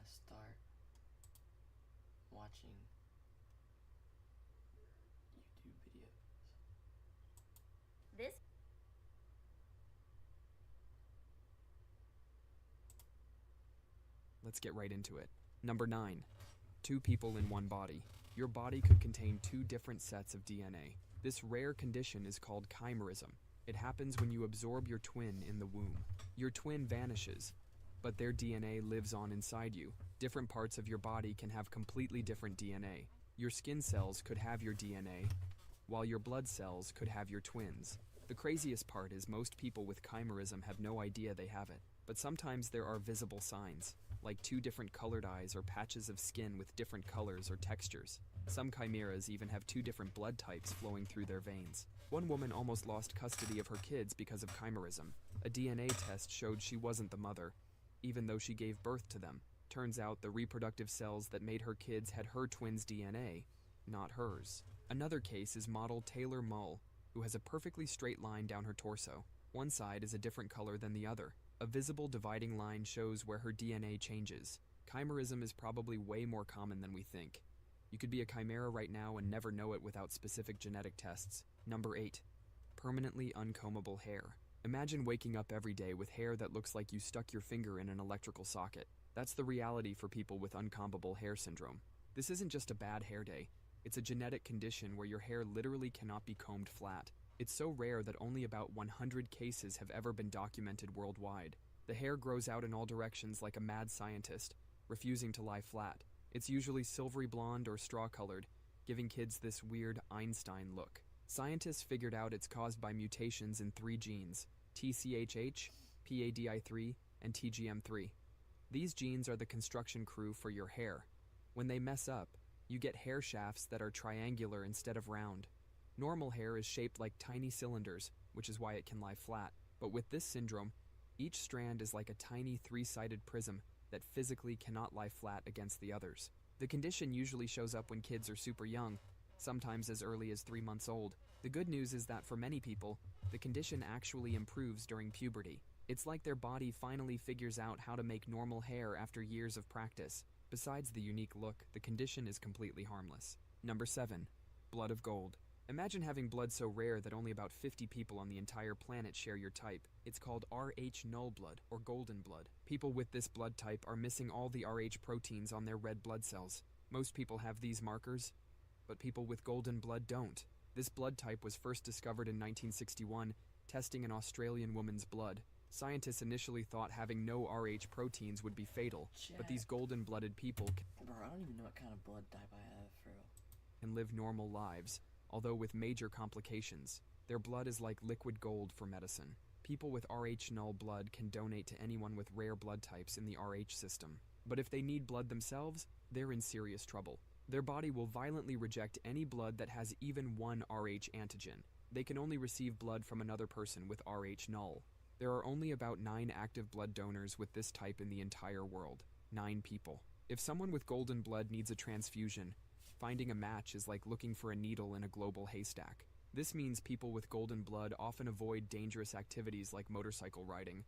start watching YouTube videos. This Let's get right into it. Number 9. 2 people in one body. Your body could contain 2 different sets of DNA. This rare condition is called chimerism. It happens when you absorb your twin in the womb. Your twin vanishes, but their DNA lives on inside you. Different parts of your body can have completely different DNA. Your skin cells could have your DNA, while your blood cells could have your twins. The craziest part is most people with chimerism have no idea they have it, but sometimes there are visible signs, like 2 different colored eyes or patches of skin with different colors or textures. Some chimeras even have 2 different blood types flowing through their veins. One woman almost lost custody of her kids because of chimerism. A DNA test showed she wasn't the mother, even though she gave birth to them. Turns out the reproductive cells that made her kids had her twins' DNA, not hers. Another case is model Taylor Mull, who has a perfectly straight line down her torso. One side is a different color than the other. A visible dividing line shows where her DNA changes. Chimerism is probably way more common than we think. You could be a chimera right now and never know it without specific genetic tests. Number 8. Permanently uncombable hair. Imagine waking up every day with hair that looks like you stuck your finger in an electrical socket. That's the reality for people with uncombable hair syndrome. This isn't just a bad hair day. It's a genetic condition where your hair literally cannot be combed flat. It's so rare that only about 100 cases have ever been documented worldwide. The hair grows out in all directions like a mad scientist, refusing to lie flat. It's usually silvery blonde or straw-colored, giving kids this weird Einstein look. Scientists figured out it's caused by mutations in 3 genes, TCHH, PADI3, and TGM3. These genes are the construction crew for your hair. When they mess up, you get hair shafts that are triangular instead of round. Normal hair is shaped like tiny cylinders, which is why it can lie flat. But with this syndrome, each strand is like a tiny 3-sided prism that physically cannot lie flat against the others. The condition usually shows up when kids are super young, sometimes as early as 3 months old. The good news is that for many people, the condition actually improves during puberty. It's like their body finally figures out how to make normal hair after years of practice. Besides the unique look, the condition is completely harmless. Number 7. Blood of gold. Imagine having blood so rare that only about 50 people on the entire planet share your type. It's called Rh null blood, or golden blood. People with this blood type are missing all the Rh proteins on their red blood cells. Most people have these markers, but people with golden blood don't. This blood type was first discovered in 1961, testing an Australian woman's blood. Scientists initially thought having no Rh proteins would be fatal, but these golden-blooded people Bro, I don't even know what kind of blood type I have, for real. can live normal lives, although with major complications. Their blood is like liquid gold for medicine. People with Rh null blood can donate to anyone with rare blood types in the Rh system. But if they need blood themselves, they're in serious trouble. Their body will violently reject any blood that has even one Rh antigen. They can only receive blood from another person with Rh null. There are only about 9 active blood donors with this type in the entire world. 9 people. If someone with golden blood needs a transfusion, finding a match is like looking for a needle in a global haystack. This means people with golden blood often avoid dangerous activities like motorcycle riding.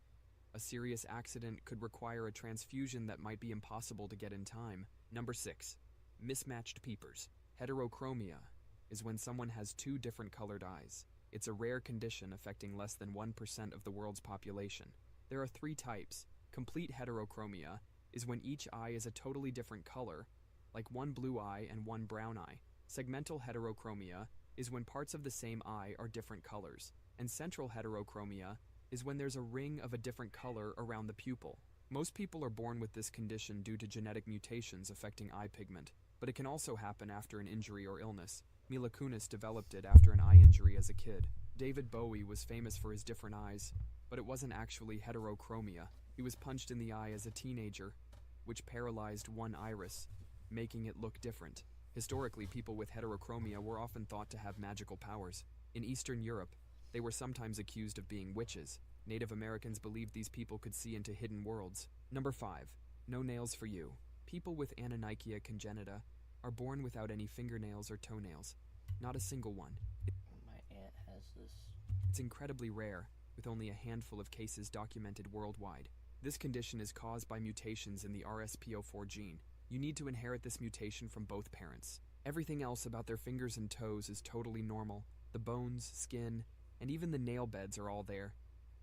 A serious accident could require a transfusion that might be impossible to get in time. Number 6. Mismatched peepers. Heterochromia is when someone has 2 different colored eyes. It's a rare condition affecting less than 1% of the world's population. There are 3 types. Complete heterochromia is when each eye is a totally different color, like 1 blue eye and 1 brown eye. Segmental heterochromia is when parts of the same eye are different colors. And central heterochromia is when there's a ring of a different color around the pupil. Most people are born with this condition due to genetic mutations affecting eye pigment, but it can also happen after an injury or illness. Mila Kunis developed it after an eye injury as a kid. David Bowie was famous for his different eyes, but it wasn't actually heterochromia. He was punched in the eye as a teenager, which paralyzed one iris, making it look different. Historically, people with heterochromia were often thought to have magical powers. In Eastern Europe, they were sometimes accused of being witches. Native Americans believed these people could see into hidden worlds. Number 5. No nails for you. People with anonychia congenita are born without any fingernails or toenails. Not a single one. My aunt has this. It's incredibly rare, with only a handful of cases documented worldwide. This condition is caused by mutations in the RSPO4 gene. You need to inherit this mutation from both parents. Everything else about their fingers and toes is totally normal. The bones, skin, and even the nail beds are all there.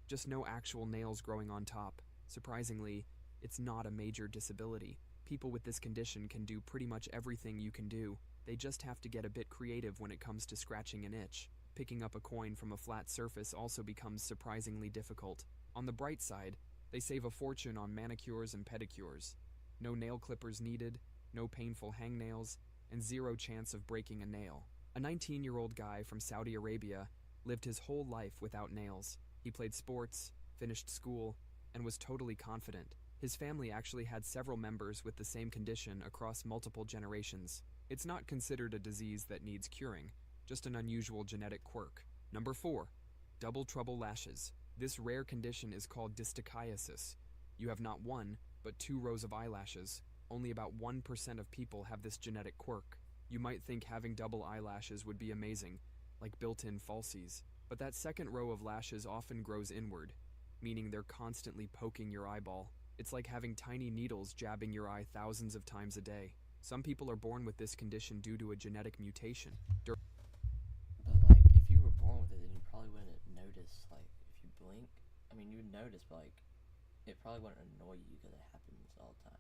Just no actual nails growing on top. Surprisingly, it's not a major disability. People with this condition can do pretty much everything you can do. They just have to get a bit creative when it comes to scratching an itch. Picking up a coin from a flat surface also becomes surprisingly difficult. On the bright side, they save a fortune on manicures and pedicures. No nail clippers needed, no painful hangnails, and zero chance of breaking a nail. A 19-year-old guy from Saudi Arabia lived his whole life without nails. He played sports, finished school, and was totally confident. His family actually had several members with the same condition across multiple generations. It's not considered a disease that needs curing, just an unusual genetic quirk. Number 4. Double trouble lashes. This rare condition is called distichiasis. You have not one, but 2 rows of eyelashes. Only about 1% of people have this genetic quirk. You might think having double eyelashes would be amazing, like built-in falsies. But that second row of lashes often grows inward, meaning they're constantly poking your eyeball. It's like having tiny needles jabbing your eye thousands of times a day. Some people are born with this condition due to a genetic mutation. But like, if you were born with it, then you probably wouldn't notice. Like, if you blink, I mean, you'd notice, but like, it probably wouldn't annoy you because it happens all the time.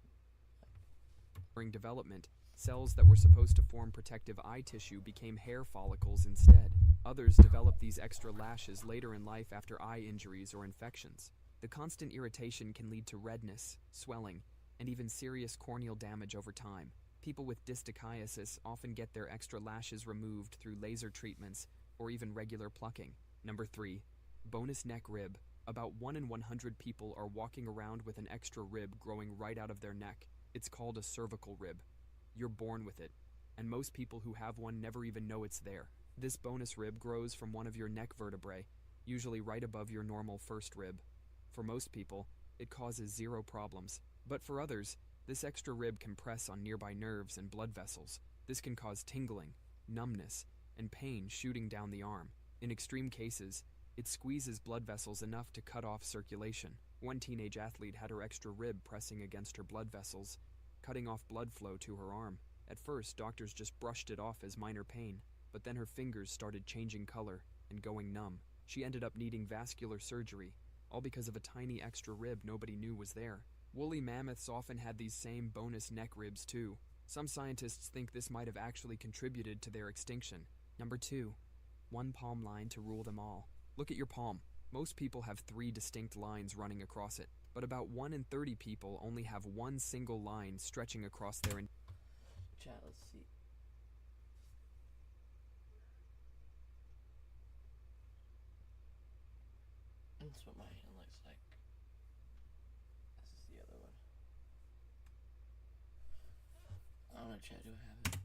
During development, cells that were supposed to form protective eye tissue became hair follicles instead. Others develop these extra lashes later in life after eye injuries or infections. The constant irritation can lead to redness, swelling, and even serious corneal damage over time. People with distichiasis often get their extra lashes removed through laser treatments or even regular plucking. Number 3. Bonus neck rib. About 1 in 100 people are walking around with an extra rib growing right out of their neck. It's called a cervical rib. You're born with it, and most people who have one never even know it's there. This bonus rib grows from one of your neck vertebrae, usually right above your normal first rib. For most people, it causes 0 problems, but for others, this extra rib can press on nearby nerves and blood vessels. This can cause tingling, numbness, and pain shooting down the arm. In extreme cases, it squeezes blood vessels enough to cut off circulation. One teenage athlete had her extra rib pressing against her blood vessels, cutting off blood flow to her arm. At first, doctors just brushed it off as minor pain, but then her fingers started changing color and going numb. She ended up needing vascular surgery, all because of a tiny extra rib nobody knew was there. Woolly mammoths often had these same bonus neck ribs too. Some scientists think this might have actually contributed to their extinction. Number 2. One palm line to rule them all. Look at your palm. Most people have 3 distinct lines running across it, but about 1 in 30 people only have one single line stretching across their Chat, let's see. That's what my hand looks like. This is the other one. I don't know, chat, do I have it?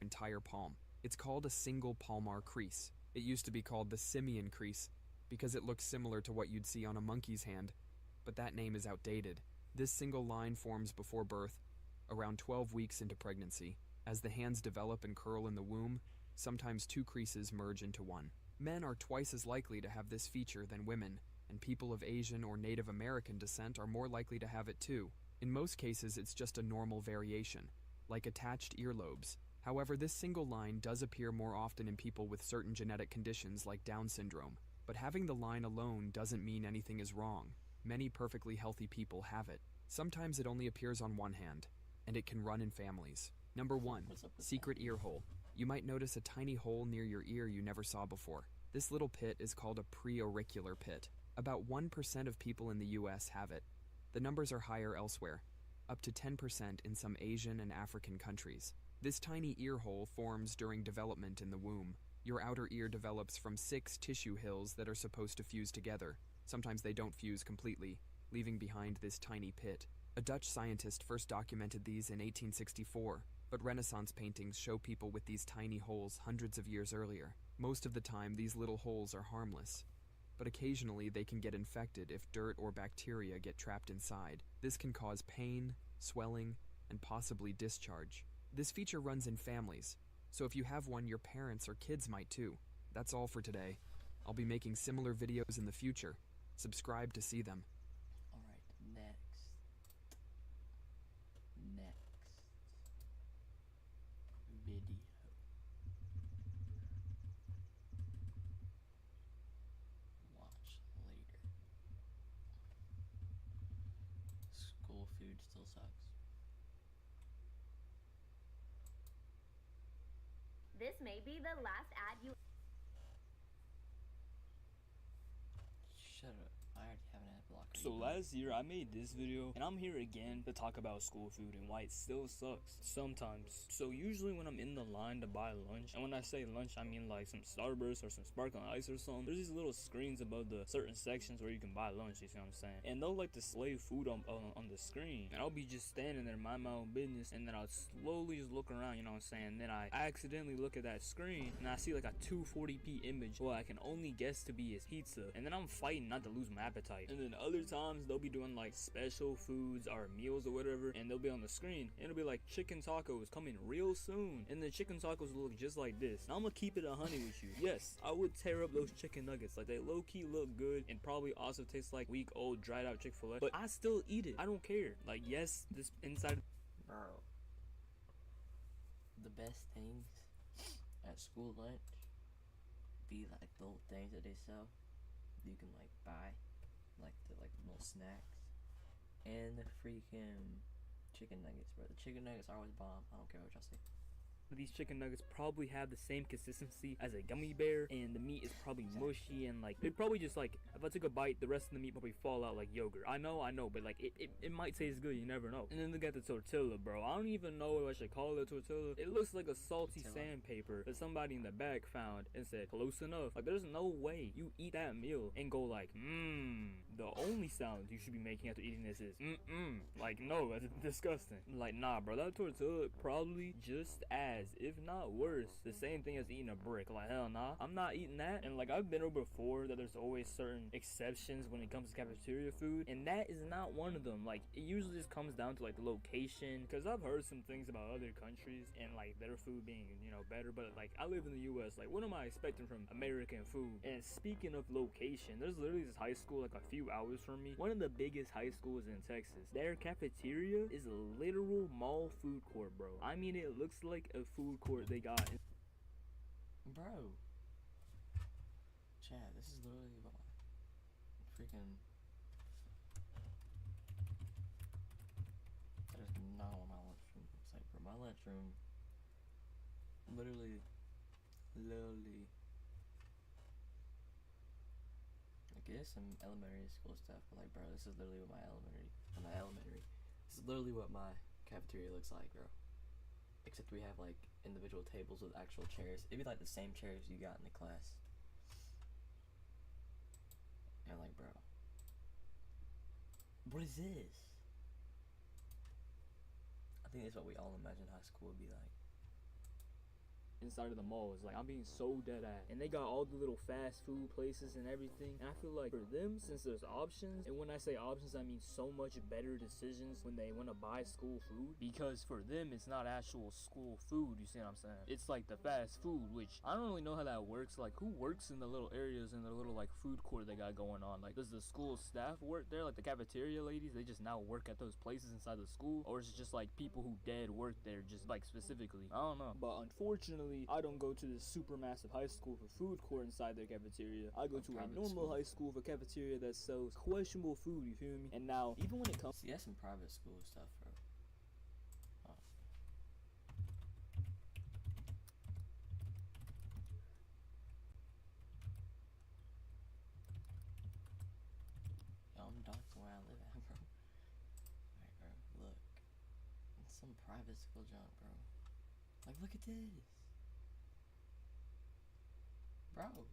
entire palm. It's called a single palmar crease. It used to be called the simian crease because it looks similar to what you'd see on a monkey's hand, but that name is outdated. This single line forms before birth, around 12 weeks into pregnancy. As the hands develop and curl in the womb, sometimes 2 creases merge into one. Men are twice as likely to have this feature than women, and people of Asian or Native American descent are more likely to have it too. In most cases, it's just a normal variation, like attached earlobes. However, this single line does appear more often in people with certain genetic conditions like Down syndrome. But having the line alone doesn't mean anything is wrong. Many perfectly healthy people have it. Sometimes it only appears on one hand, and it can run in families. Number 1, secret ear hole. You might notice a tiny hole near your ear you never saw before. This little pit is called a preauricular pit. About 1% of people in the US have it. The numbers are higher elsewhere, up to 10% in some Asian and African countries. This tiny ear hole forms during development in the womb. Your outer ear develops from 6 tissue hills that are supposed to fuse together. Sometimes they don't fuse completely, leaving behind this tiny pit. A Dutch scientist first documented these in 1864, but Renaissance paintings show people with these tiny holes hundreds of years earlier. Most of the time, these little holes are harmless, but occasionally they can get infected if dirt or bacteria get trapped inside. This can cause pain, swelling, and possibly discharge. This feature runs in families, so if you have one, your parents or kids might too. That's all for today. I'll be making similar videos in the future. Subscribe to see them. Alright, food still sucks. This may be the last ad you. Shut up. I already have an ad blocker. So last year I made this video and I'm here again to talk about school food and why it still sucks sometimes. So usually when I'm in the line to buy lunch, and when I say lunch I mean like some Starburst or some sparkling ice or something, there's these little screens above the certain sections where you can buy lunch, you see what I'm saying? And they'll like display food on the screen, and I'll be just standing there mind my own business, and then I'll slowly just look around, you know what I'm saying? Then I accidentally look at that screen and I see like a 240p image what I can only guess to be his pizza, and then I'm fighting not to lose my appetite. And then other times they'll be doing like special foods or meals or whatever, and they'll be on the screen and it'll be like chicken tacos coming real soon, and the chicken tacos will look just like this. Now I'm gonna keep it 100 with you. Yes, I would tear up those chicken nuggets, like they low-key look good and probably also taste like week old dried out Chick-fil-A, but I still eat it. I don't care. Like, yes, this inside, Bro, the best things at school lunch be like little things that they sell you can like buy, like the little snacks, and the freaking chicken nuggets, bro. The chicken nuggets are always bomb. I don't care what y'all say. these chicken nuggets probably have the same consistency as a gummy bear, and the meat is probably mushy, and like it probably just like if I took a bite, the rest of the meat probably fall out like yogurt. I know, but like it might taste good, you never know. And then they got the tortilla, bro. I don't even know if I should call it a tortilla. It looks like a salty sandpaper that somebody in the back found and said close enough. Like there's no way you eat that meal and go like the only sound you should be making after eating this is like no, that's disgusting. Like nah, bro, that tortilla probably just as, if not worse, the same thing as eating a brick. Like hell nah, I'm not eating that. And like I've been over before that there's always certain exceptions when it comes to cafeteria food, and that is not one of them. Like it usually just comes down to like the location, because I've heard some things about other countries and like their food being, you know, better, but like I live in the US, like what am I expecting from American food? And speaking of location, there's literally this high school like a few hours from me, one of the biggest high schools in Texas. Their cafeteria is a literal mall food court, bro. I mean, it looks like a food court they got in Bro, Chad, this is literally what freaking. That is not what my lunchroom looks like, bro. My lunchroom, literally. I guess some elementary school stuff, but like, bro, this is literally what This is literally what my cafeteria looks like, bro. Except we have like individual tables with actual chairs. It'd be like the same chairs you got in the class. And like, bro, what is this? I think that's what we all imagine high school would be like. inside of the malls. Like I'm being so dead at, and they got all the little fast food places and everything, and I feel like for them, since there's options, and when I say options I mean so much better decisions when they want to buy school food, because for them it's not actual school food, you see what I'm saying? It's like the fast food, which I don't really know how that works. Like who works in the little areas in the little like food court they got going on? Like does the school staff work there, like the cafeteria ladies, they just now work at those places inside the school, or is it just like people who dead work there just like specifically? I don't know. But unfortunately I don't go to this super massive high school for food court inside their cafeteria. I go to a normal high school for cafeteria that sells questionable food, you feel me? And now even when it comes, See, that's some private school stuff, bro. Oh. Yo, I'm docking where I live at, bro. Alright, bro, look. It's some private school junk, bro. Like, look at this. Bro.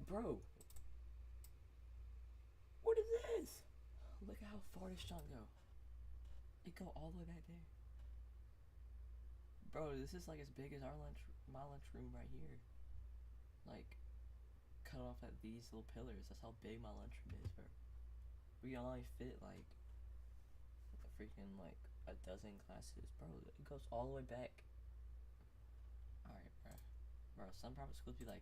Bro. What is this? Look at how far this junk go. It go all the way back there. Bro, this is like as big as my lunchroom right here. Like, cut off at these little pillars. That's how big my lunchroom is, bro. We can only fit like freaking like a dozen classes, bro. It goes all the way back. Alright, bro. Bro, some private schools be like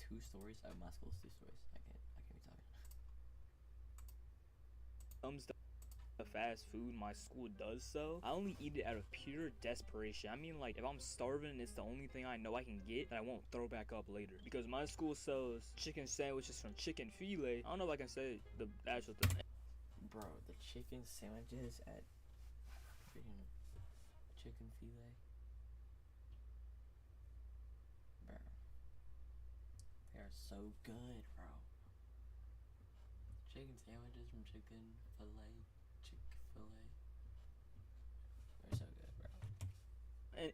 2 stories. Oh, my school's 2 stories. I can't be talking. the fast food my school does sell, I only eat it out of pure desperation. I mean, like, if I'm starving and it's the only thing I know I can get, that I won't throw back up later. Because my school sells chicken sandwiches from Chicken Filet. I don't know if I can say the actual thing. Bro, the chicken sandwiches at freaking Chicken Filet. Bro. They are so good, bro. Chicken sandwiches from Chicken Filet. Chick-fil-A. They're so good, bro.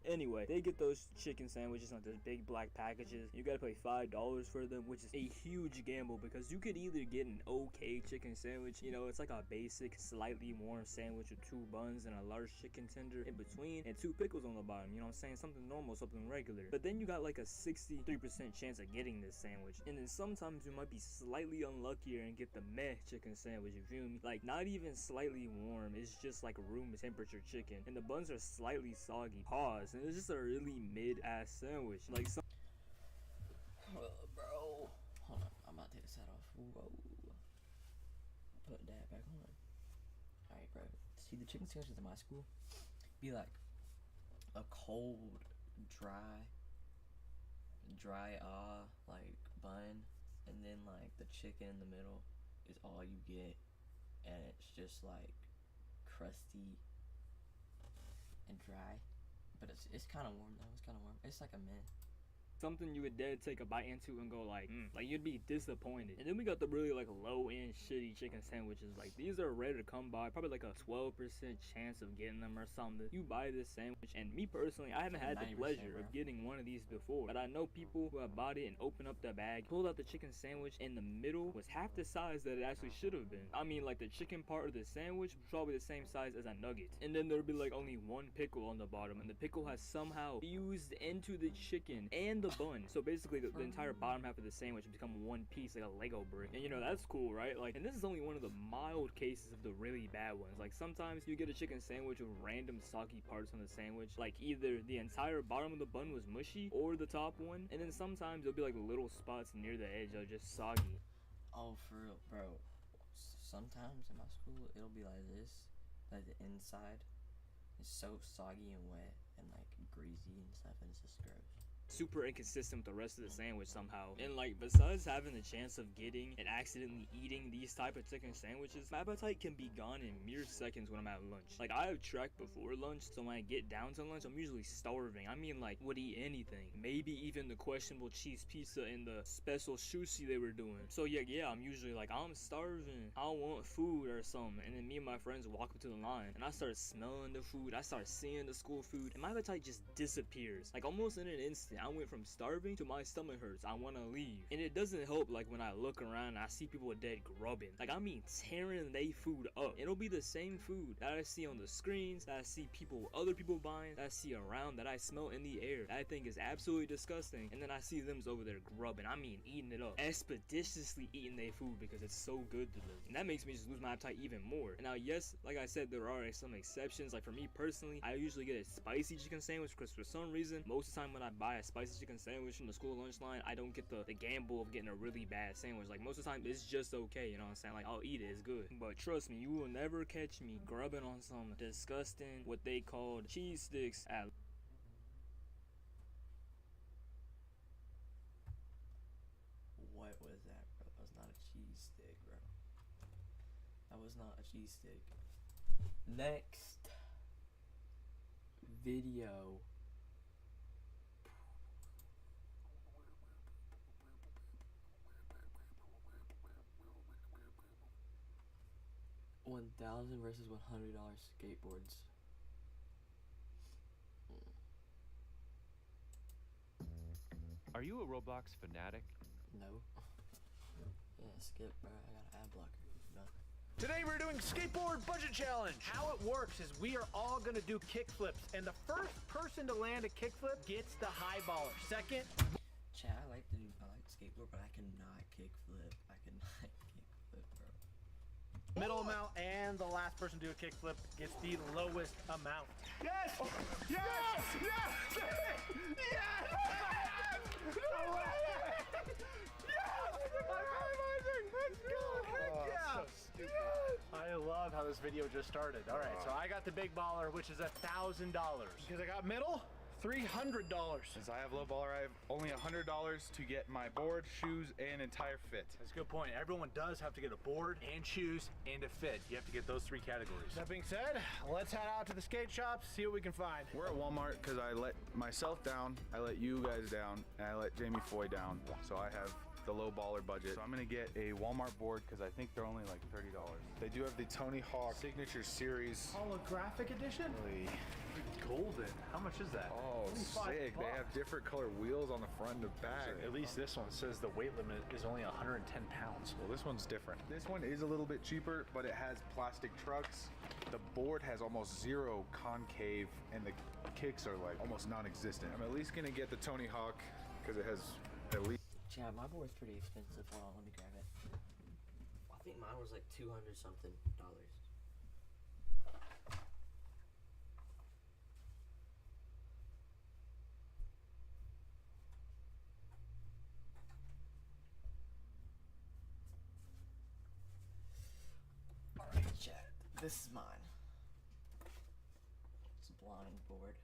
Anyway, they get those chicken sandwiches on those big black packages. You gotta pay $5 for them, which is a huge gamble because you could either get an okay chicken sandwich, you know, it's like a basic, slightly warm sandwich with 2 buns and a large chicken tender in between and 2 pickles on the bottom, you know what I'm saying? Something normal, something regular. But then you got like a 63% chance of getting this sandwich. And then sometimes you might be slightly unluckier and get the meh chicken sandwich, you feel me? Like, not even slightly warm, it's just like room temperature chicken. And the buns are slightly soggy. And it's just a really mid-ass sandwich. Like some bro. Hold on, I'm about to take this hat off. Whoa. Put that back on. Alright, bro. See, the chicken sandwiches in my school be like a cold, dry like bun, and then like the chicken in the middle is all you get, and it's just like crusty and dry. But it's kind of warm though. It's kind of warm. It's like a mint. something you would dead take a bite into and go like you'd be disappointed. And then we got the really like low end shitty chicken sandwiches. Like these are rare to come by, probably like a 12% chance of getting them or something. You buy this sandwich, and me personally, I haven't had the pleasure of getting one of these before, but I know people who have bought it and opened up the bag, pulled out the chicken sandwich, and the middle was half the size that it actually should have been. I mean, like the chicken part of the sandwich was probably the same size as a nugget, and then there'd be like only one pickle on the bottom, and the pickle has somehow fused into the chicken and the bun. So basically the entire bottom half of the sandwich become one piece, like a Lego brick. And you know, that's cool, right? Like, and this is only one of the mild cases of the really bad ones. Like sometimes you get a chicken sandwich with random soggy parts on the sandwich, like either the entire bottom of the bun was mushy or the top one, and then sometimes there'll be like little spots near the edge that are just soggy. Oh, for real, bro. Sometimes in my school it'll be like this, like the inside is so soggy and wet and like greasy and stuff, and it's just gross. Super inconsistent with the rest of the sandwich somehow. And like, besides having the chance of getting and accidentally eating these type of chicken sandwiches, my appetite can be gone in mere seconds when I'm at lunch. Like, I have tracked before lunch, so when I get down to lunch, I'm usually starving. I mean, like, would eat anything, maybe even the questionable cheese pizza and the special sushi they were doing. So yeah, I'm usually like, I'm starving, I want food or something. And then me and my friends walk up to the line, and I start smelling the food, I start seeing the school food, and my appetite just disappears. Like, almost in an instant, I went from starving to my stomach hurts, I want to leave. And it doesn't help, like, when I look around and I see people dead grubbing. Like, I mean tearing they food up. It'll be the same food that I see on the screens, that I see other people buying, that I see around, that I smell in the air, that I think is absolutely disgusting. And then I see them over there grubbing, I mean eating it up, expeditiously eating their food because it's so good to them. And that makes me just lose my appetite even more. And now, yes, like I said, there are some exceptions. Like for me personally, I usually get a spicy chicken sandwich because for some reason, most of the time when I buy a spicy chicken sandwich from the school lunch line, I don't get the gamble of getting a really bad sandwich. Like most of the time it's just okay, you know what I'm saying? Like I'll eat it, it's good. But trust me, you will never catch me grubbing on some disgusting, what they called cheese sticks at What was that, bro? That was not a cheese stick, bro. That was not a cheese stick. Next video. $1,000 versus $100 skateboards. Are you a Roblox fanatic? No. Yeah, skip, bro. I got an ad blocker. No. Today we're doing skateboard budget challenge. How it works is we are all gonna do kickflips, and the first person to land a kickflip gets the high baller. Second, Chat, I like skateboard, but I cannot kickflip. I cannot kickflip, bro. middle amount, and the last person to do a kickflip gets the lowest amount. Yes! Oh, yes! Yes! Yes! Yes! Let's go! Heck yeah! I love how this this video just started. All right, so I got the big baller, which is $1,000. Because I got middle, $300. Since I have low baller, I have only $100 to get my board, shoes, and entire fit. That's a good point. Everyone does have to get a board and shoes and a fit. You have to get those 3 categories. That being said, let's head out to the skate shops, see what we can find. We're at Walmart because I let myself down, I let you guys down, and I let Jamie Foy down. So I have the low baller budget. So I'm gonna get a Walmart board because I think they're only like $30. They do have the Tony Hawk Signature Series. Holographic edition? Really Golden. How much is that? Oh, sick. They have different color wheels on the front and the back. At least this one says the weight limit is only 110 pounds. Well, this one's different. This one is a little bit cheaper, but it has plastic trucks. The board has almost 0 concave, and the kicks are like almost non-existent. I'm at least gonna get the Tony Hawk because it has at least. Yeah, my board's pretty expensive. Hold on, let me grab it. I think mine was like $200 something. Alright, chat. This is mine. It's a blind board.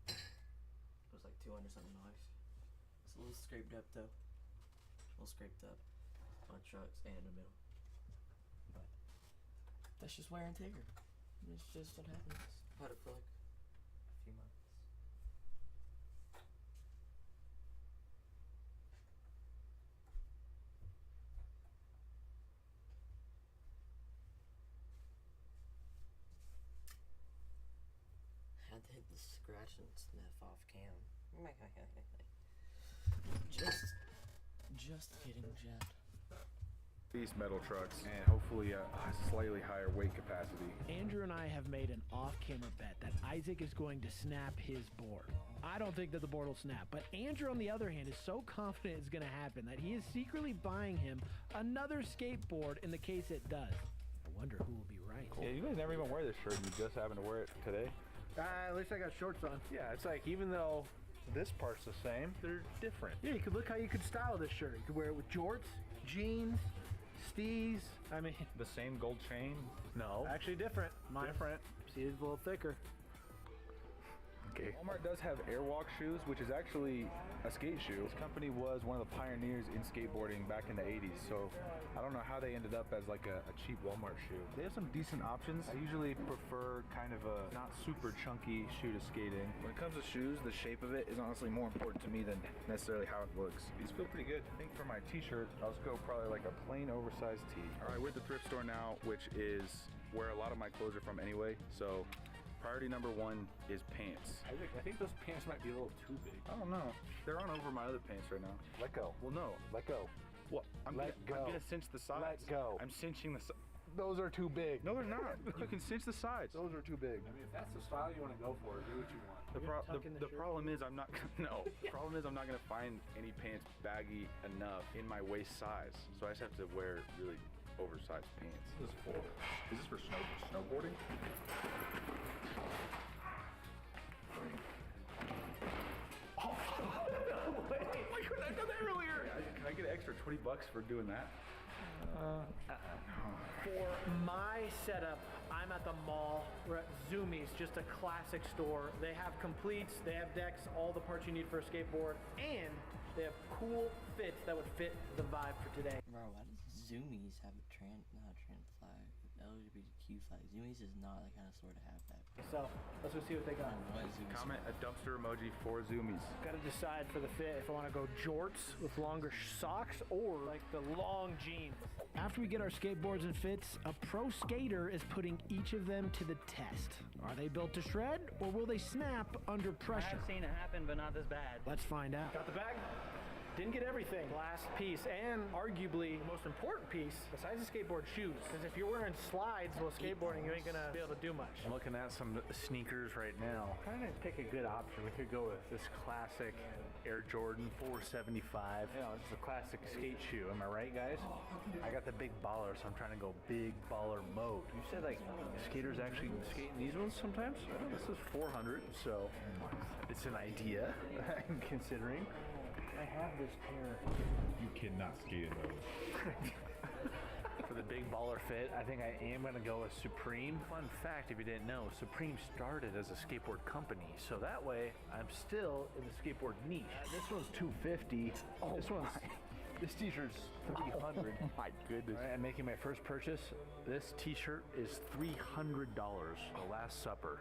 It was like $200 something. It's a little scraped up though. A little scraped up on trucks and in the middle. But that's just wear and tear. It's just what happens. I've had it for like a few months. Had to hit the scratch and sniff off cam. Just kidding, Jet. These metal trucks and hopefully a slightly higher weight capacity. Andrew and I have made an off-camera bet that Isaac is going to snap his board. I don't think that the board will snap, but Andrew, on the other hand, is so confident it's going to happen that he is secretly buying him another skateboard in the case it does. I wonder who will be right. Yeah, you guys never even wear this shirt. You just happen to wear it today. At least I got shorts on. Yeah, it's like even though this part's the same, they're different. Yeah, you could look how you could style this shirt. You could wear it with jorts, jeans, stees. I mean, The same gold chain. no, actually different. Mine different. See, it's a little thicker. Okay. Walmart does have Airwalk shoes, which is actually a skate shoe. This company was one of the pioneers in skateboarding back in the 80s, so I don't know how they ended up as like a cheap Walmart shoe. They have some decent options. I usually prefer kind of a not super chunky shoe to skate in. When it comes to shoes, the shape of it is honestly more important to me than necessarily how it looks. These feel pretty good. I think for my t-shirt, I'll just go probably like a plain oversized tee. All right, we're at the thrift store now, which is where a lot of my clothes are from anyway, so priority number 1 is pants. I think those pants might be a little too big. I don't know. They're on over my other pants right now. Let go. Well, no. Let go. What? I'm Let go. gonna cinch the sides. Let go. I'm cinching the sides. Those are too big. No, they're not. You can cinch the sides. Those are too big. I mean, if that's the style you want to go for, do what you want. The problem is I'm not. No. The problem is I'm not gonna find any pants baggy enough in my waist size. So I just have to wear really oversized pants. Is this for snowboarding? Why couldn't I have done that earlier? Can I get an extra $20 for doing that? For my setup, I'm at the mall. We're at Zoomies, just a classic store. They have completes, they have decks, all the parts you need for a skateboard, and they have cool fits that would fit the vibe for today. Bro, why does Zoomies have a not a trans flag, LGBTQ flag? Zoomies is not the kind of store to have that. So let's go see what they got. What is Zoomies? Comment a dumpster emoji for Zoomies. Gotta decide for the fit if I want to go jorts with longer socks or like the long jeans. After we get our skateboards and fits, a pro skater is putting each of them to the test. Are they built to shred or will they snap under pressure? I've seen it happen, but not this bad. Let's find out. Got the bag? Didn't get everything. Last piece, and arguably the most important piece, besides the skateboard, shoes. Because if you're wearing slides while skateboarding, you ain't gonna be able to do much. I'm looking at some sneakers right now. Trying to pick a good option. We could go with this classic Air Jordan 475. You know, it's a classic skate shoe. Am I right, guys? I got the big baller, so I'm trying to go big baller mode. You said like skaters actually skate in these ones sometimes? I know this is 400, so it's an idea I'm considering. I have this pair. You cannot skate in those. For the big baller fit, I think I am going to go with Supreme. Fun fact, if you didn't know, Supreme started as a skateboard company, so that way I'm still in the skateboard niche. This one's $250. Oh, this t-shirt's $300. Oh my goodness. All right, I'm making my first purchase. This t-shirt is $300. The Last Supper.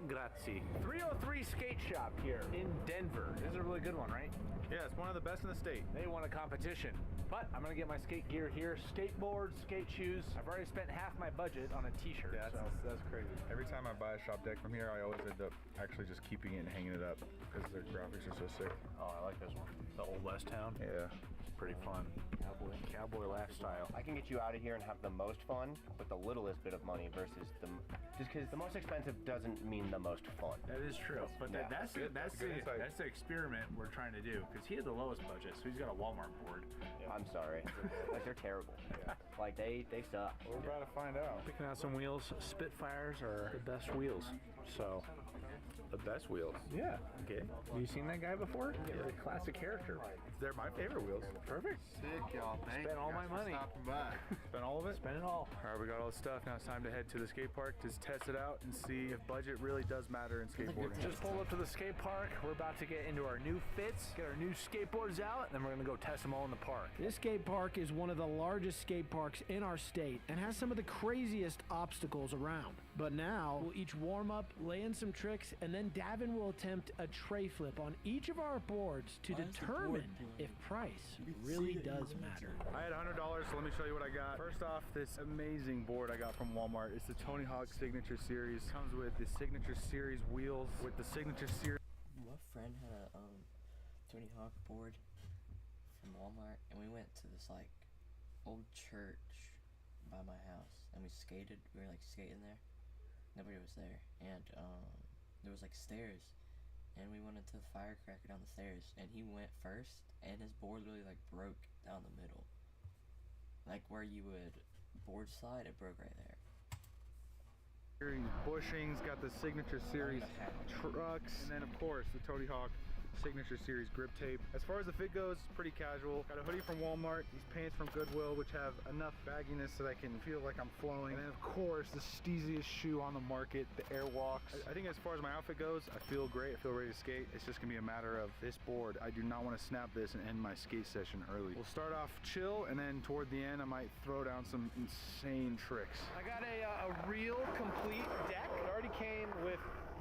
Grazie. 303 Skate Shop here in Denver. This is a really good one, right? Yeah, it's one of the best in the state. They won a competition. But I'm gonna get my skate gear here. Skateboards, skate shoes. I've already spent half my budget on a t-shirt. Yeah, that's crazy. Every time I buy a shop deck from here, I always end up actually just keeping it and hanging it up because their graphics are so sick. Oh, I like this one. The Old West Town. Yeah. It's pretty fun. Cowboy lifestyle. I can get you out of here and have the most fun with the littlest bit of money versus just because the most expensive doesn't mean the most fun. That is true. But Yeah. that's the experiment we're trying to do, because he had the lowest budget, so he's got a Walmart board. I'm sorry. Like, they're terrible. Like, they suck. We're about to find out. Picking out some wheels. Spitfires are the best wheels. So, The best wheels. yeah. Okay. You seen that guy before? He's a classic character. They're my favorite wheels. Perfect. Sick, y'all. Thank Spent you all guys my for money. stopping by. Spend all of it? Spend it all. All right, we got all the stuff. Now it's time to head to the skate park to test it out and see if budget really does matter in skateboarding. Just pulled up to the skate park. We're about to get into our new fits, get our new skateboards out, and then we're gonna go test them all in the park. This skate park is one of the largest skate parks in our state and has some of the craziest obstacles around. But now, we'll each warm up, lay in some tricks, and then Davin will attempt a tray flip on each of our boards to Why is the determine board doing if price really does matter. I had $100, so let me show you what I got. First off, this amazing board I got from Walmart. It's the Tony Hawk Signature Series. Comes with the Signature Series wheels with the Signature Series. My friend had a Tony Hawk board from Walmart, and we went to this like old church by my house, and we skated. We were like skating there. Nobody was there, and there was like stairs, and we went into the firecracker down the stairs, and he went first, and his board really like broke down the middle, like where you would board slide. It broke right there. Bushings, got the Signature Series trucks, and then of course the Tony Hawk Signature Series grip tape. As far as the fit goes, pretty casual. Got a hoodie from Walmart, these pants from Goodwill, which have enough bagginess that I can feel like I'm flowing. And then of course, the steeziest shoe on the market, the Airwalks. I think as far as my outfit goes, I feel great, I feel ready to skate. It's just gonna be a matter of this board. I do not want to snap this and end my skate session early. We'll start off chill, and then toward the end, I might throw down some insane tricks. I got a real complete deck. It already came with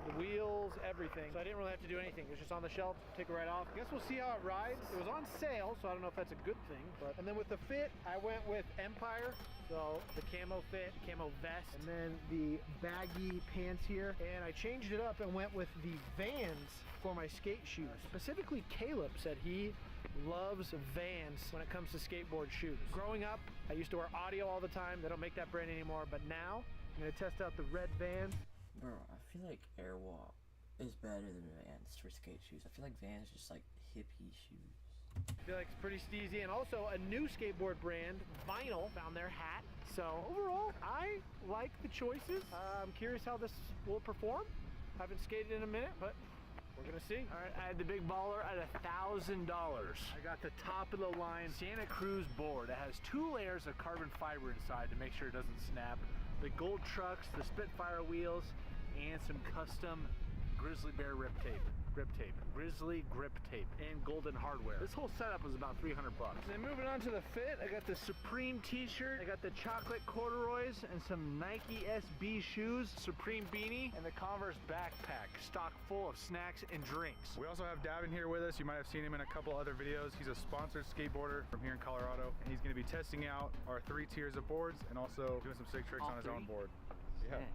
the wheels, everything. So I didn't really have to do anything. It was just on the shelf, take it right off. I guess we'll see how it rides. It was on sale, so I don't know if that's a good thing. And then with the fit, I went with Empire. So the camo fit, camo vest, and then the baggy pants here. And I changed it up and went with the Vans for my skate shoes. Specifically, Caleb said he loves Vans when it comes to skateboard shoes. Growing up, I used to wear Audio all the time. They don't make that brand anymore, but now I'm gonna test out the red Vans. Bro, I feel like Airwalk is better than Vans for skate shoes. I feel like Vans is just like hippie shoes. I feel like it's pretty steezy. And also a new skateboard brand, Vinyl, found their hat. So overall, I like the choices. I'm curious how this will perform. Haven't skated in a minute, but we're gonna see. All right, I had the big baller at $1,000. I got the top of the line Santa Cruz board. It has 2 layers of carbon fiber inside to make sure it doesn't snap. The gold trucks, the Spitfire wheels, and some custom Grizzly Bear Grizzly grip tape, and golden hardware. This whole setup was about $300. Then moving on to the fit, I got the Supreme t-shirt, I got the chocolate corduroys, and some Nike SB shoes, Supreme beanie, and the Converse backpack, stock full of snacks and drinks. We also have Davin here with us. You might have seen him in a couple other videos. He's a sponsored skateboarder from here in Colorado, and he's going to be testing out our 3 tiers of boards and also doing some sick tricks on his own board. Yeah. Okay,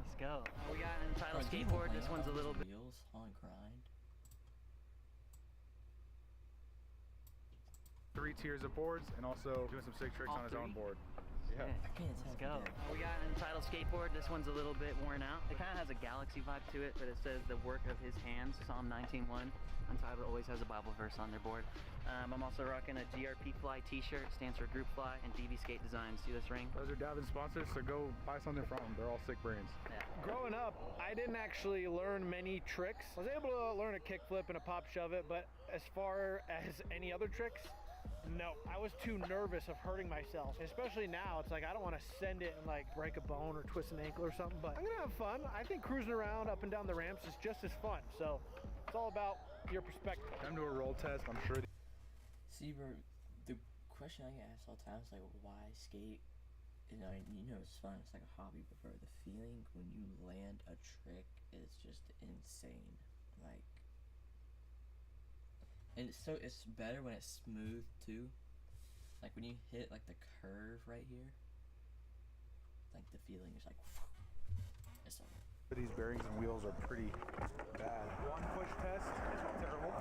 let's go. We got an entitled skateboard. This one's a little bit. Wheels on grind. 3 tiers of boards and also doing some sick tricks All on his own 3? board. Yeah. Let's go. We got an entitled skateboard. This one's a little bit worn out. It kind of has a galaxy vibe to it, but it says the work of his hands, Psalm 19:1. Untitled always has a Bible verse on their board. I'm also rocking a GRP Fly t-shirt, stands for Group Fly, and DB Skate Designs. See this ring? Those are Davin's sponsors, so go buy something from them. They're all sick brands. Yeah. Growing up, I didn't actually learn many tricks. I was able to learn a kickflip and a pop shove it, but as far as any other tricks, No, I was too nervous of hurting myself. Especially now, it's like I don't want to send it and like break a bone or twist an ankle or something, but I'm gonna have fun. I think cruising around up and down the ramps is just as fun. So it's all about your perspective. Time to do a roll test. I'm sure. See, bro, the question I get asked all the time is like, why skate? You know, it's fun. It's like a hobby, but bro, the feeling when you land a trick is just insane. Like, and it's better when it's smooth too. Like when you hit like the curve right here, like the feeling is like, it's over. These bearings and wheels are pretty bad. One push test. Terrible.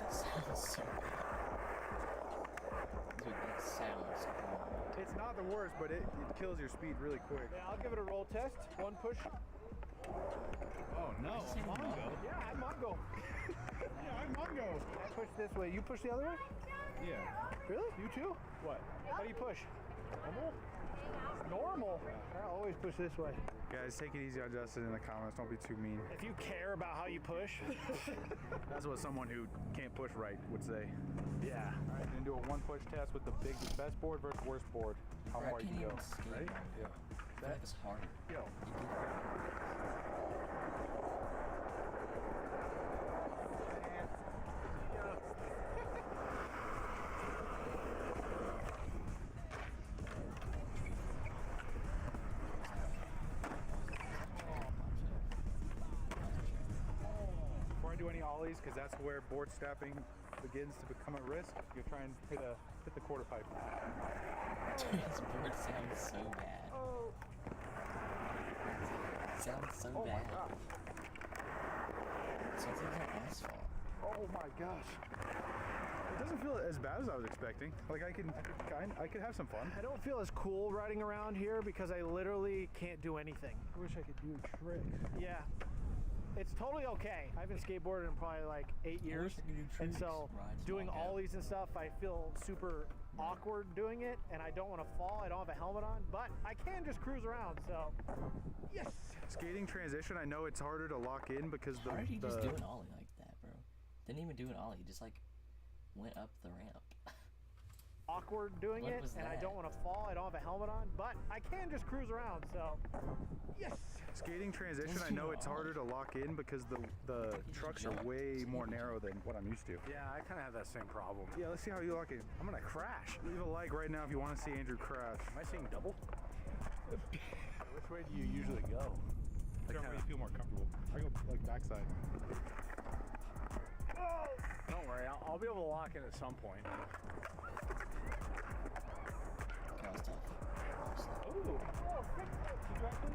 That sounds so bad. Dude, that sounds wrong. It's not the worst, but it kills your speed really quick. Yeah, I'll give it a roll test. One push. Oh no, Say Mongo. Yeah, I'm Mongo. Yeah, I'm Mongo. I push this way. You push the other way? Yeah. Really? You too? What? How do you push? Normal? Normal. I always push this way. Guys, take it easy on Justin in the comments. Don't be too mean. If you care about how you push. That's what someone who can't push right would say. Yeah. All right, then do a one push test with the best board versus worst board. How Bro, I far you can't can go. even skate, Ready? bro. Yeah. I feel like it's harder. Yo. Before I do any ollies, because that's where board snapping begins to become a risk, you try and hit the quarter pipe. Dude, this board sounds so bad. Oh. It sounds so Oh bad. my gosh. It sounds like asphalt. Oh my gosh. It doesn't feel as bad as I was expecting. Like I could have some fun. I don't feel as cool riding around here because I literally can't do anything. I wish I could do a trick. Yeah. It's totally okay. I haven't skateboarded in probably like 8 years. I could do And tricks, so rides, doing walk out. ollies and stuff, I feel super awkward doing it, and I don't want to fall. I don't have a helmet on, but I can just cruise around, so yes. Skating transition, I know it's harder to lock in because How did he just do an ollie like that, bro? Didn't even do an ollie. He just like went up the ramp. Awkward doing What it, was and I that? don't want to fall. I don't have a helmet on, but I can just cruise around, so yes. Skating transition, I know it's harder to lock in because the trucks are way more narrow than what I'm used to. Yeah, I kind of have that same problem. Yeah, let's see how you lock in. I'm gonna crash. Leave a like right now if you want to see Andrew crash. Am I seeing double? Which way do you usually go? Whichever way you feel more comfortable. I go like backside. Don't worry, I'll be able to lock in at some point. That was tough. Ooh.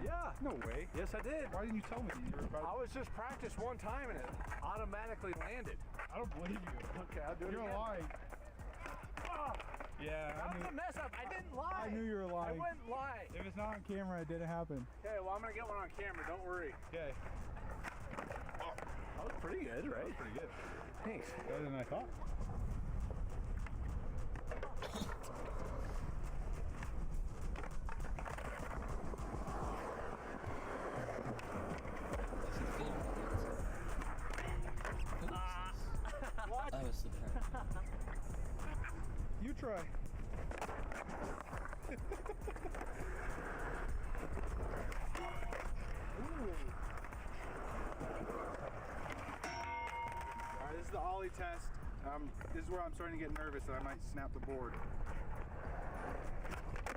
Yeah. No way. Yes, I did. Why didn't you tell me you were about I was just practiced one time and it automatically landed. I don't believe you. Okay, I'll do it You're again. lying. Ah, Yeah, that was a mess up. I didn't lie. I knew you were I lying. wouldn't lie. If it's not on camera, it didn't happen. Okay, well, I'm gonna get one on camera. Don't worry. Okay. That was pretty good, right? Pretty good. Thanks. Better than I thought. What? I was surprised. You try. Alright, this is the ollie test. This is where I'm starting to get nervous that I might snap the board.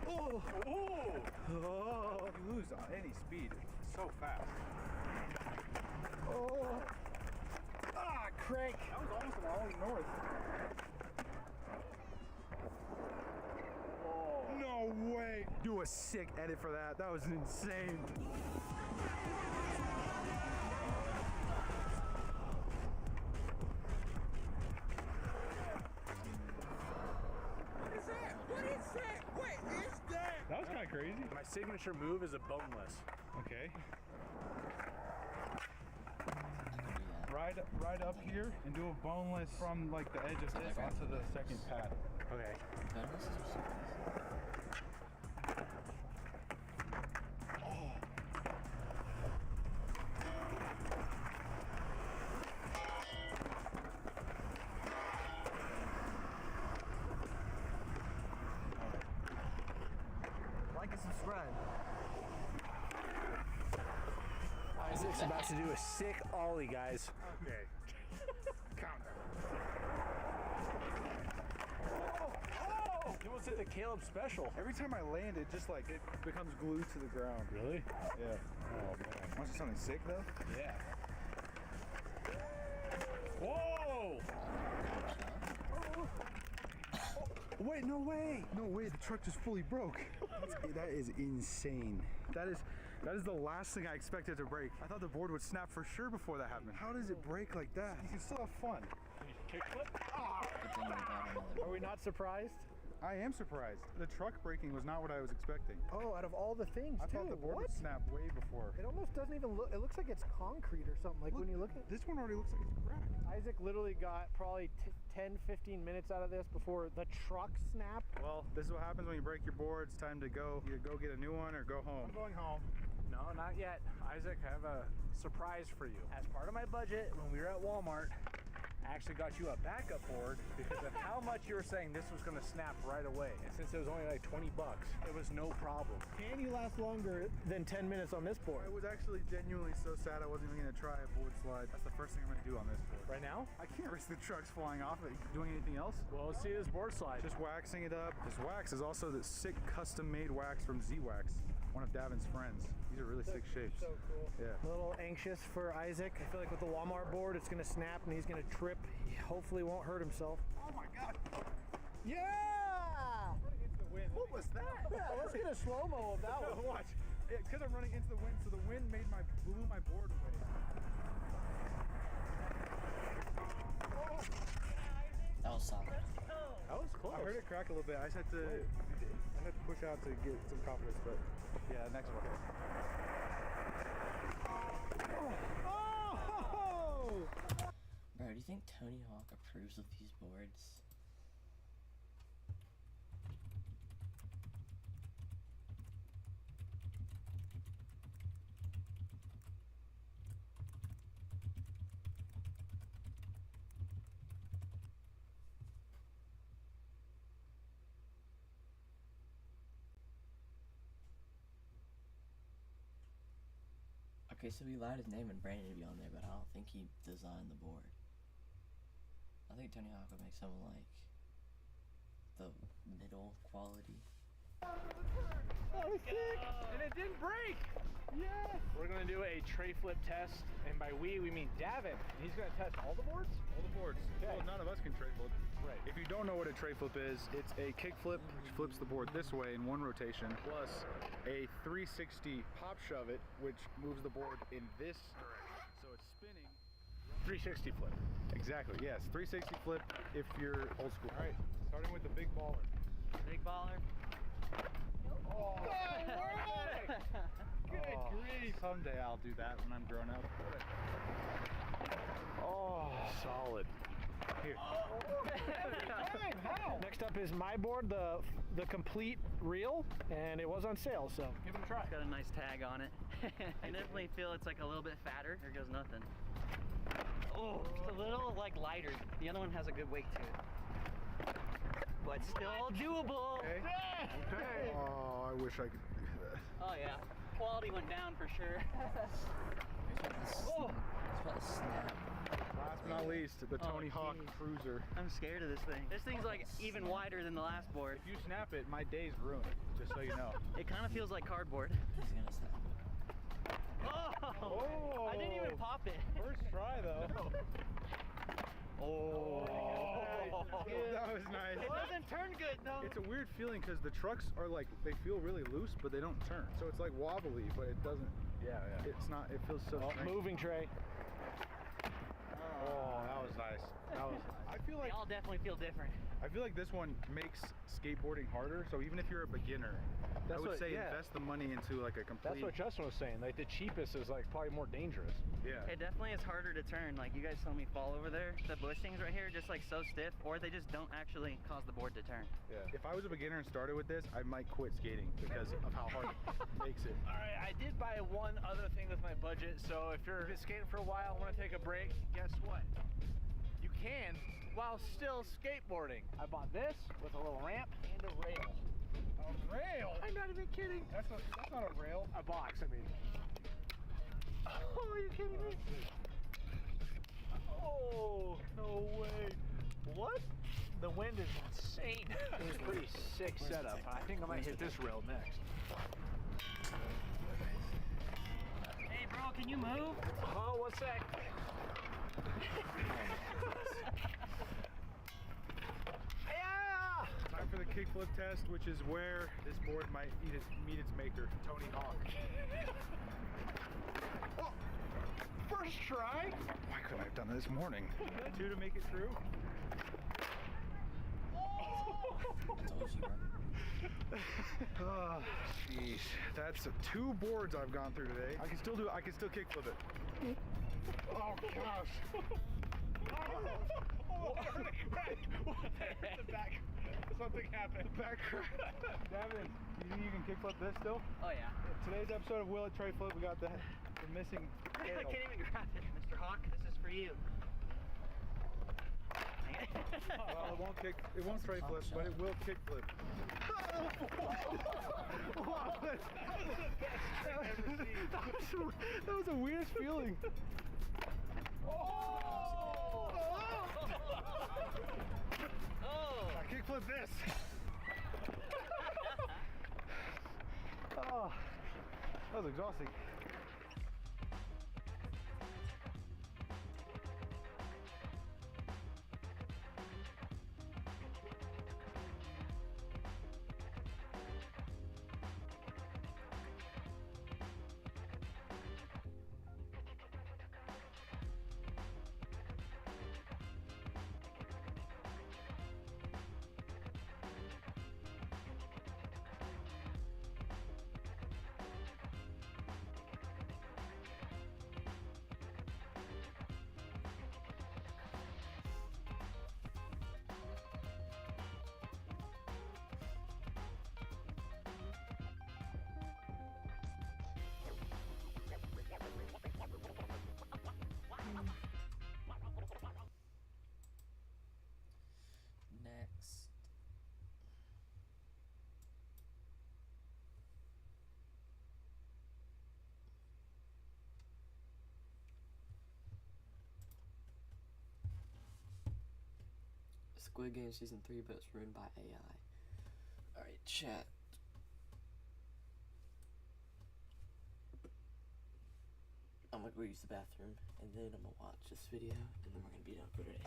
Oh! Oh! You lose on any speed. It's so fast. Oh! Ah, crank! That was almost an ollie north. No way! Do a sick edit for that. That was insane. That was kind of crazy. My signature move is a boneless. Okay. I can do that. Ride up here and do a boneless from like the edge of this onto the second pad. Okay. Boneless is so easy. to do a sick ollie, guys. Okay. Count. You almost hit the Caleb special. Every time I land, it just like it becomes glued to the ground. Really? Yeah. Oh man. Want to see something sick though? Yeah. Whoa! Wait, no way! No way, the truck just fully broke. That is insane. That is the last thing I expected to break. I thought the board would snap for sure before that happened. How does it break like that? You can still have fun. Kickflip? But then we got another. Are we not surprised? I am surprised. The truck breaking was not what I was expecting. Oh, out of all the things, I thought the board would snap way before. It almost doesn't even look, it looks like it's concrete or something. Like when you look at this one already looks like it's cracked. Isaac literally got probably 10, 15 minutes out of this before the truck snapped. Well, this is what happens when you break your board. It's time to go. Either go get a new one or go home. I'm going home. No, not yet. Isaac, I have a surprise for you. As part of my budget, when we were at Walmart, I actually got you a backup board because of how much you were saying this was going to snap right away. And since it was only like 20 bucks, it was no problem. Can you last longer than 10 minutes on this board? I was actually genuinely so sad I wasn't even going to try a board slide. That's the first thing I'm going to do on this board. Right now? I can't risk the trucks flying off it. Doing anything else? Well, let's see this board slide. Just waxing it up. This wax is also the sick custom-made wax from Z-Wax, one of Davin's friends. These are really sick shapes. So cool. Yeah. A little anxious for Isaac. I feel like with the Walmart board, it's going to snap and he's going to trip. He hopefully won't hurt himself. Oh my God. Yeah! What was that? Yeah, let's get a slow-mo of that one. Watch. Because I'm running into the wind, so the wind blew my board away. That was solid. That was close. I heard it crack a little bit. I just had to push out to get some confidence, but yeah, next one. Bro, do you think Tony Hawk approves of these boards? Okay, so he allowed his name and Brandon to be on there, but I don't think he designed the board. I think Tony Hawk would make something like the middle quality. That was sick! And it didn't break! Yeah! We're gonna do a tray flip test, and by we mean Davin. He's gonna test all the boards? All the boards. Okay. Well, none of us can tray flip. Right. If you don't know what a tray flip is, it's a kick flip which flips the board this way in one rotation, plus a 360 pop shove it, which moves the board in this direction. So it's spinning. 360 flip. Exactly, yes. 360 flip if you're old school. All right, starting with the big baller. Big baller. Oh, Good grief. Someday I'll do that when I'm grown up. Oh, solid. Here. How? Next up is my board, the complete reel, and it was on sale, so Give it a try. It's got a nice tag on it. I definitely feel it's like a little bit fatter. There goes nothing. Oh, it's a little like lighter. The other one has a good weight to it. But still doable. Okay. Okay. Oh, I wish I could do that. Oh yeah. Quality went down for sure. Oh! It's about to snap. Last but not least, the Tony Hawk geez. Cruiser. I'm scared of this thing. This thing's like even wider than the last board. If you snap it, my day's ruined, just so you know. It kind of feels like cardboard. He's gonna snap. Oh! I didn't even pop it. First try, though. Oh! That was nice. It doesn't turn good though. It's a weird feeling because the trucks are like, they feel really loose, but they don't turn. So it's like wobbly, but it doesn't. Yeah. It's not, it feels so strange. moving tray. Oh, that was nice. That was. I feel like They all definitely feel different. this one makes skateboarding harder. So even if you're a beginner, I would say invest the money into like a complete. That's what Justin was saying. Like the cheapest is like probably more dangerous. Yeah. It definitely is harder to turn. Like you guys saw me fall over there. The bushings right here are just like so stiff, or they just don't actually cause the board to turn. Yeah. If I was a beginner and started with this, I might quit skating because of how hard it makes it. All right, I did buy one other thing with my budget. So if you're skating for a while, want to take a break, guess what? You can while still skateboarding. I bought this with a little ramp and a rail. A rail? I'm not even kidding. That's not a rail. A box, I mean. Oh, are you kidding me? Oh, no way. What? The wind is insane. It's a pretty sick setup. I think I might hit this rail next. Hey, bro, can you move? Oh, one sec. Yeah! Time for the kickflip test, which is where this board might meet its maker, Tony Hawk. Oh, first try? Why couldn't I have done that this morning? 2 to make it through. Told you, bro. Oh, jeez. That's 2 boards I've gone through today. I can still do it. I can still kickflip it. Oh, gosh. Oh, the back. Something happened. Back. Devin, you think you can kickflip this still? Oh, yeah. Today's episode of Will It Tray Flip, we got the missing I tail. can't even grab it. Mr. Hawk, this is for you. Well, it won't tray flip, but it will kick flip. That was the weirdest feeling. Oh! I kick flip this. Oh, that was exhausting. Next. Squid Game Season 3, but it's ruined by AI. Alright, chat. I'm gonna go use the bathroom, and then I'm gonna watch this video, and then we're gonna be done for today.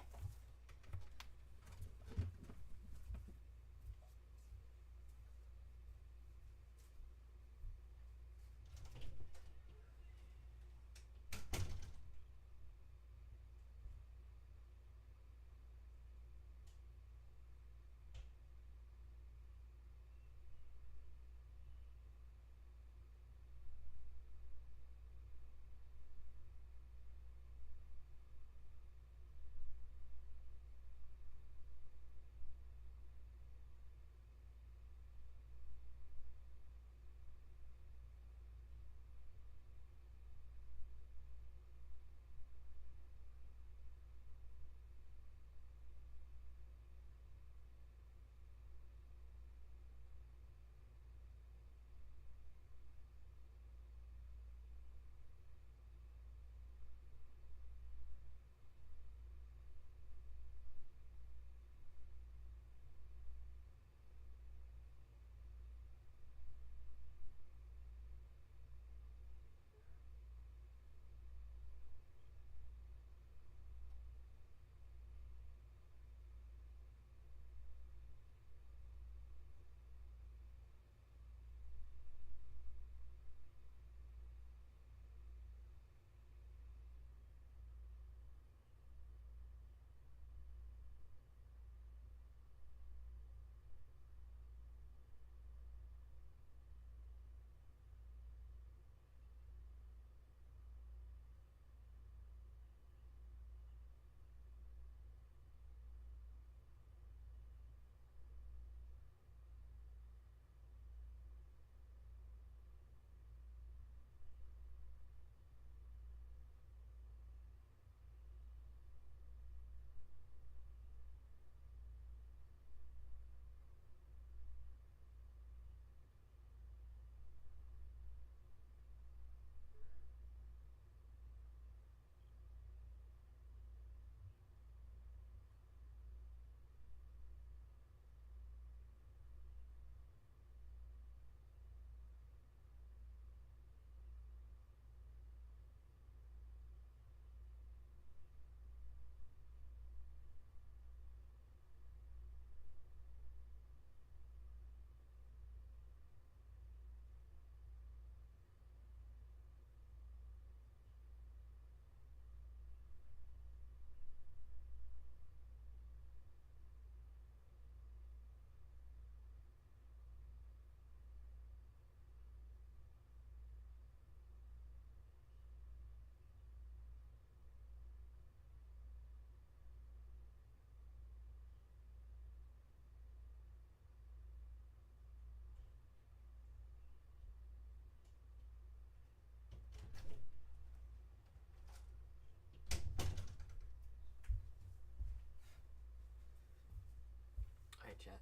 chat.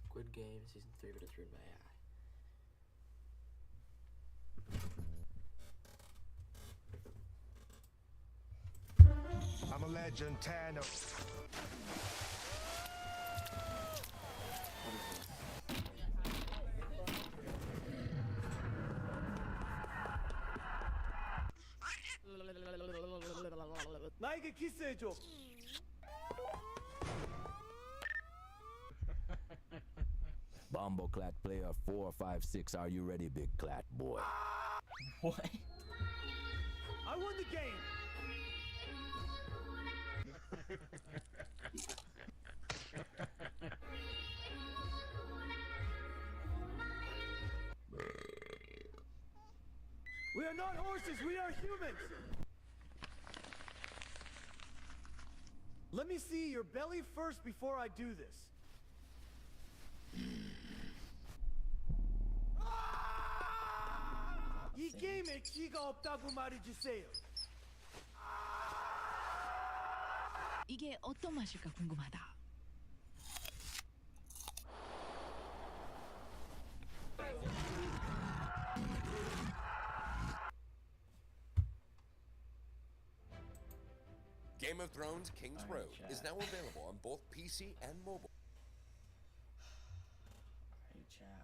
Squid Game season 3, but it's written by AI. I'm a legend, Tano. 나에게 키스해줘. Bombo Clat player 456, are you ready, big Clat boy? What? I won the game. We are not horses, we are humans. Let me see your belly first before I do this. 이 게임에 키가 없다고 말해주세요. 이게 어떤 맛일까 궁금하다. Game of Thrones King's Road is now available on both PC and mobile.